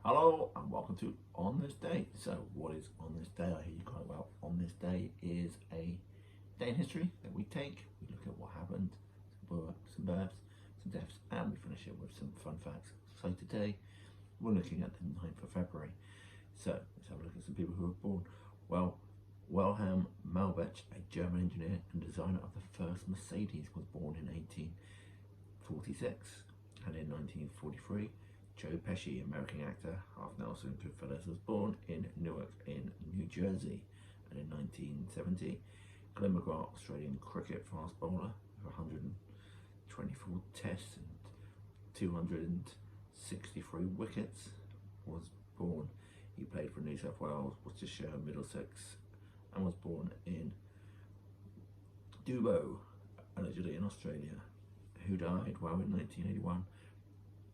Hello and welcome to On This Day. So what is On This Day? I hear you quite well. On This Day is a day in history that we take. We look at what happened, some births, some deaths, and we finish it with some fun facts. So today we're looking at the 9th of February. So let's have a look at some people who were born. Well, Wilhelm Malbech, a German engineer and designer of the first Mercedes, was born in 1846, and in 1943 Joe Pesci, American actor, half Nelson, Goodfellas, was born in Newark in New Jersey. And in 1970, Glenn McGrath, Australian cricket fast bowler, with 124 tests and 263 wickets, was born. He played for New South Wales, Worcestershire, Middlesex, and was born in Dubbo, allegedly in Australia. Who died? Well, in 1981.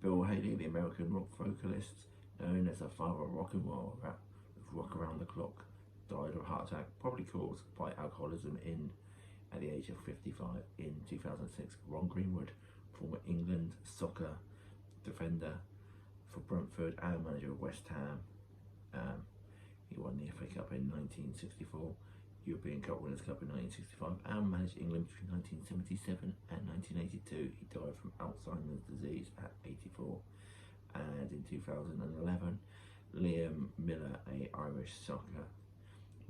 Bill Haley, the American rock vocalist, known as the father of rock and roll, rock around the clock, died of a heart attack, probably caused by alcoholism at the age of 55 in 2006. Ron Greenwood, former England soccer defender for Brentford and manager of West Ham. He won the FA Cup in 1964, European Cup Winners' Cup in 1965, and managed England between 1977 and 1982. He died from Alzheimer's disease at 84. And in 2011, Liam Miller, a Irish soccer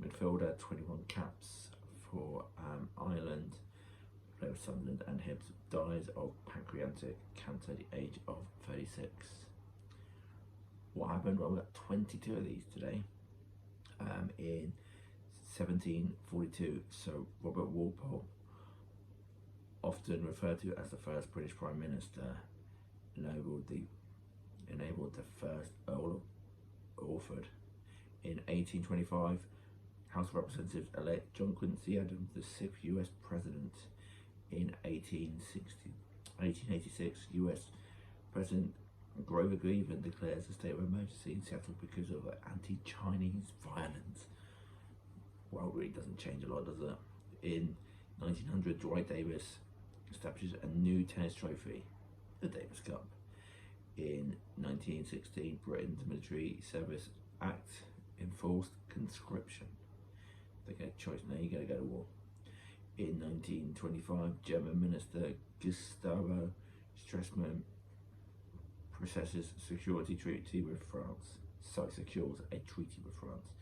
midfielder, 21 caps for Ireland, played with Sunderland and Hibs, dies of pancreatic cancer at the age of 36. What happened? Well, we got 22 of these today. In 1742, so Robert Walpole, often referred to as the first British Prime Minister, enabled the first Earl of Orford. In 1825, House of Representatives elect John Quincy Adams the 6th US President. In 1886, US President Grover Cleveland declares a state of emergency in Seattle because of anti-Chinese violence. Well, it really doesn't change a lot, does it? In 1900, Dwight Davis establishes a new tennis trophy, the Davis Cup. In 1916, Britain's Military Service Act enforced conscription. They get a choice now, you gotta go to war. In 1925, German Minister Gustavo Stresemann processes security treaty with France. So secures a treaty with France.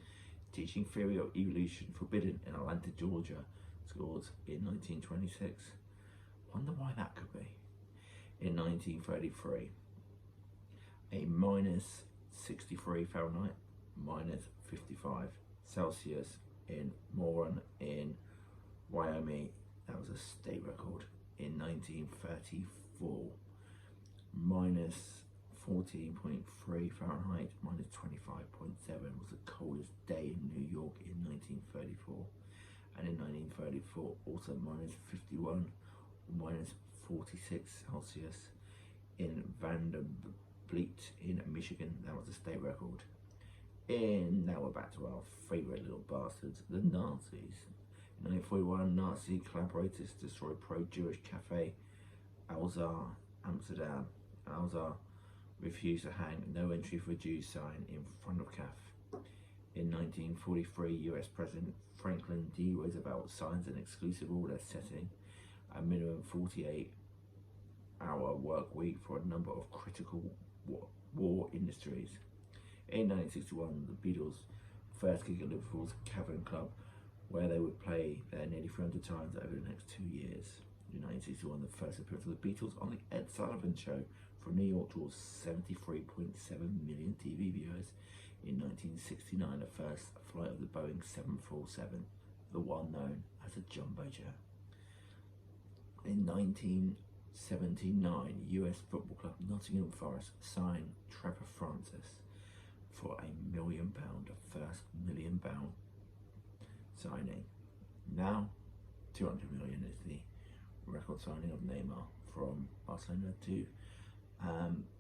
Teaching theory of evolution forbidden in Atlanta, Georgia, schools in 1926. Wonder why that could be. In 1933, a minus 63 Fahrenheit, minus 55 Celsius in Moran in Wyoming. That was a state record. In 1934, minus 14.3 Fahrenheit, minus 25.7 was the coldest day in New York in 1934. And in 1934, also minus 51, minus 46 Celsius in Vanderbilt in Michigan. That was a state record. And now we're back to our favourite little bastards, the Nazis. In 1941, Nazi collaborators destroyed pro-Jewish cafe Alzar, Amsterdam. Alzar refused to hang no entry for Jews sign in front of CAF. In 1943, US President Franklin D. Roosevelt signs an exclusive order setting a minimum 48-hour work week for a number of critical war industries. In 1961, the Beatles first gig at Liverpool's Cavern Club, where they would play there nearly 300 times over the next 2 years. In 1961, the first appearance of the Beatles on the Ed Sullivan Show from New York draws 73.7 million TV viewers. In 1969, the first flight of the Boeing 747, the one known as a jumbo jet. In 1979, US football club Nottingham Forest signed Trevor Francis for £1 million, the first £1 million signing. Now, 200 million is the record signing of Neymar from Barcelona to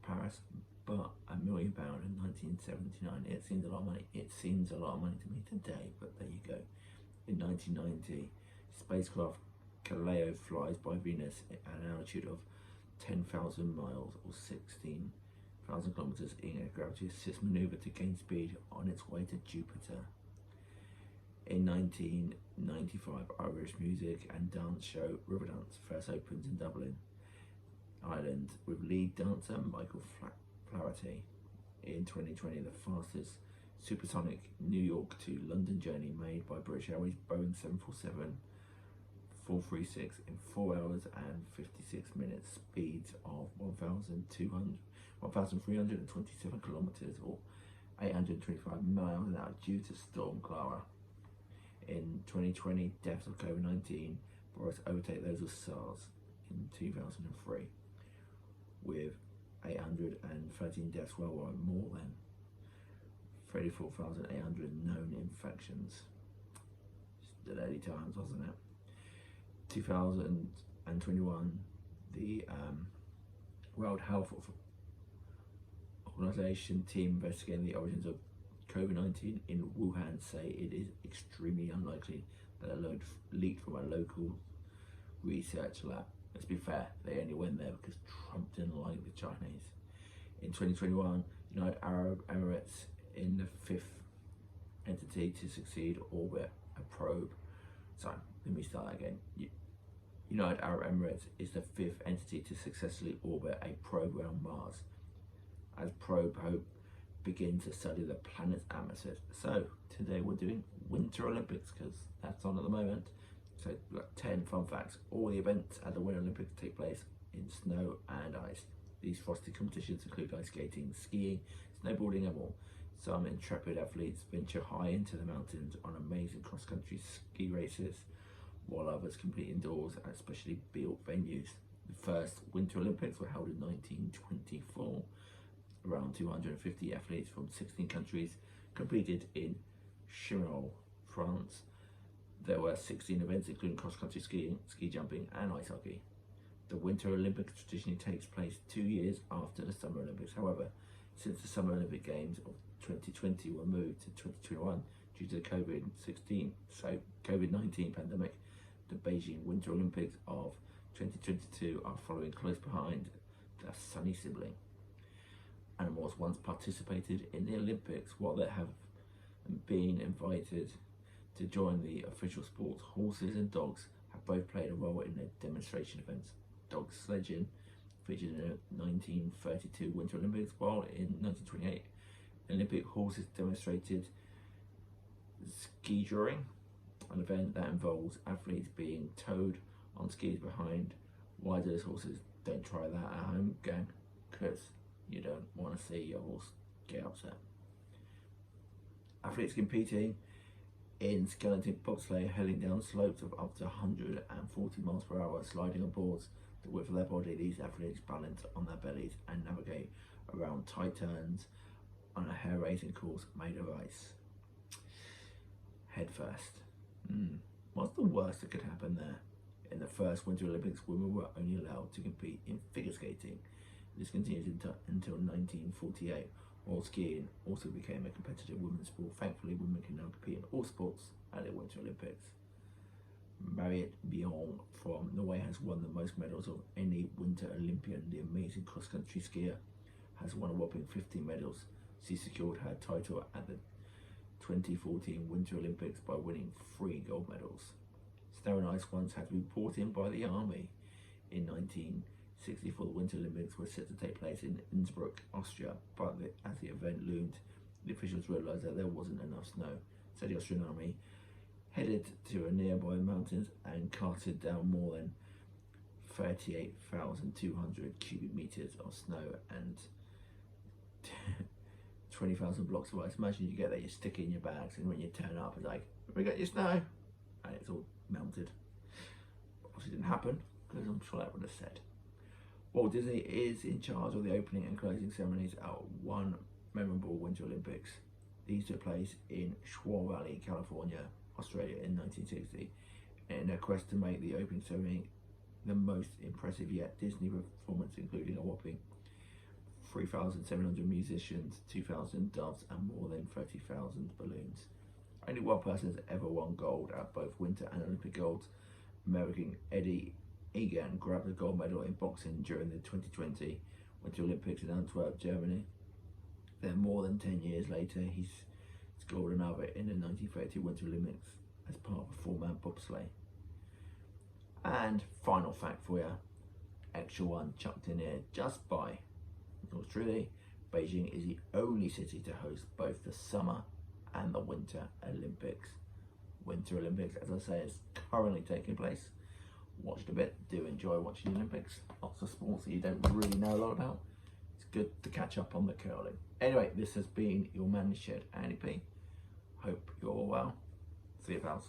Paris, but £1 million in 1979. It seems a lot of money. It seems a lot of money to me today, but there you go. In 1990, spacecraft Galileo flies by Venus at an altitude of 10,000 miles or 16,000 1,000 kilometers in a gravity assist maneuver to gain speed on its way to Jupiter. In 1995, Irish music and dance show Riverdance first opens in Dublin, Ireland, with lead dancer Michael Flaherty. In 2020, the fastest supersonic New York to London journey made by British Airways Boeing 747-436 in 4 hours and 56 minutes, speeds of 1,327 kilometers or 825 miles an hour due to Storm Clara. In 2020, deaths of COVID-19 brought us overtake those of SARS in 2003, with 813 deaths worldwide, more than 34,800 known infections. Still early times, wasn't it? 2021, the World Health Organization team investigating the origins of COVID-19 in Wuhan say it is extremely unlikely that a load leaked from a local research lab. Let's be fair, they only went there because Trump didn't like the Chinese. In 2021, United Arab Emirates, in the fifth entity to succeed orbit a probe. Sorry, let me start that again. United Arab Emirates is the fifth entity to successfully orbit a probe around Mars, as probe Hope begin to study the planet's atmosphere. So today we're doing Winter Olympics because that's on at the moment. So we've got 10 fun facts. All the events at the Winter Olympics take place in snow and ice. These frosty competitions include ice skating, skiing, snowboarding and more. Some intrepid athletes venture high into the mountains on amazing cross-country ski races, while others compete indoors at specially built venues. The first Winter Olympics were held in 1924. Around 250 athletes from 16 countries competed in Chinon, France. There were 16 events including cross-country skiing, ski jumping and ice hockey. The Winter Olympics traditionally takes place 2 years after the Summer Olympics. However, since the Summer Olympic Games of 2020 were moved to 2021 due to the COVID-19 pandemic, the Beijing Winter Olympics of 2022 are following close behind their sunny sibling. Animals once participated in the Olympics, while they have been invited to join the official sports. Horses and dogs have both played a role in their demonstration events. Dog sledging featured in the 1932 Winter Olympics, while in 1928 Olympic horses demonstrated ski drawing, an event that involves athletes being towed on skis behind riderless horses. Don't try that at home, gang, because you don't want to see your horse get upset. Athletes competing in skeleton bobsleigh, heading down slopes of up to 140 miles per hour, sliding on boards the width of their body. These athletes balance on their bellies and navigate around tight turns on a hair-raising course made of ice. Head first. What's the worst that could happen there? In the first Winter Olympics, women were only allowed to compete in figure skating. This continued until 1948, while skiing also became a competitive women's sport. Thankfully, women can now compete in all sports at the Winter Olympics. Mariette Bion from Norway has won the most medals of any Winter Olympian. The amazing cross-country skier has won a whopping 15 medals. She secured her title at the 2014 Winter Olympics by winning 3 gold medals. Snow and ice once had to be brought in by the army. In 1964, the Winter Olympics were set to take place in Innsbruck, Austria, but as the event loomed, the officials realised that there wasn't enough snow. So the Austrian army headed to a nearby mountains and carted down more than 38,200 cubic meters of snow and 20,000 blocks of ice. Imagine you get that, you stick it in your bags, and when you turn up, it's like, we got your snow, and it's all melted. Obviously, didn't happen because I'm sure that would have said. Walt Disney is in charge of the opening and closing ceremonies at one memorable Winter Olympics. These took place in Squaw Valley, California, Australia in 1960. In a quest to make the opening ceremony the most impressive yet, Disney performance including a whopping 3,700 musicians, 2,000 doves and more than 30,000 balloons. Only one person has ever won gold at both Winter and Olympic Golds. American Eddie Egan grabbed the gold medal in boxing during the 2020 Winter Olympics in Antwerp, Germany. Then more than 10 years later, he's scored another in the 1930 Winter Olympics as part of a four-man bobsleigh. And final fact for you, extra one chucked in here just by, yours truly, Beijing is the only city to host both the summer and the Winter Olympics. Winter Olympics, as I say, is currently taking place. Watched a bit, do enjoy watching the Olympics. Lots of sports that you don't really know a lot about. It's good to catch up on the curling. Anyway, this has been your man in the shed, Andy P. Hope you're all well. See you, pals.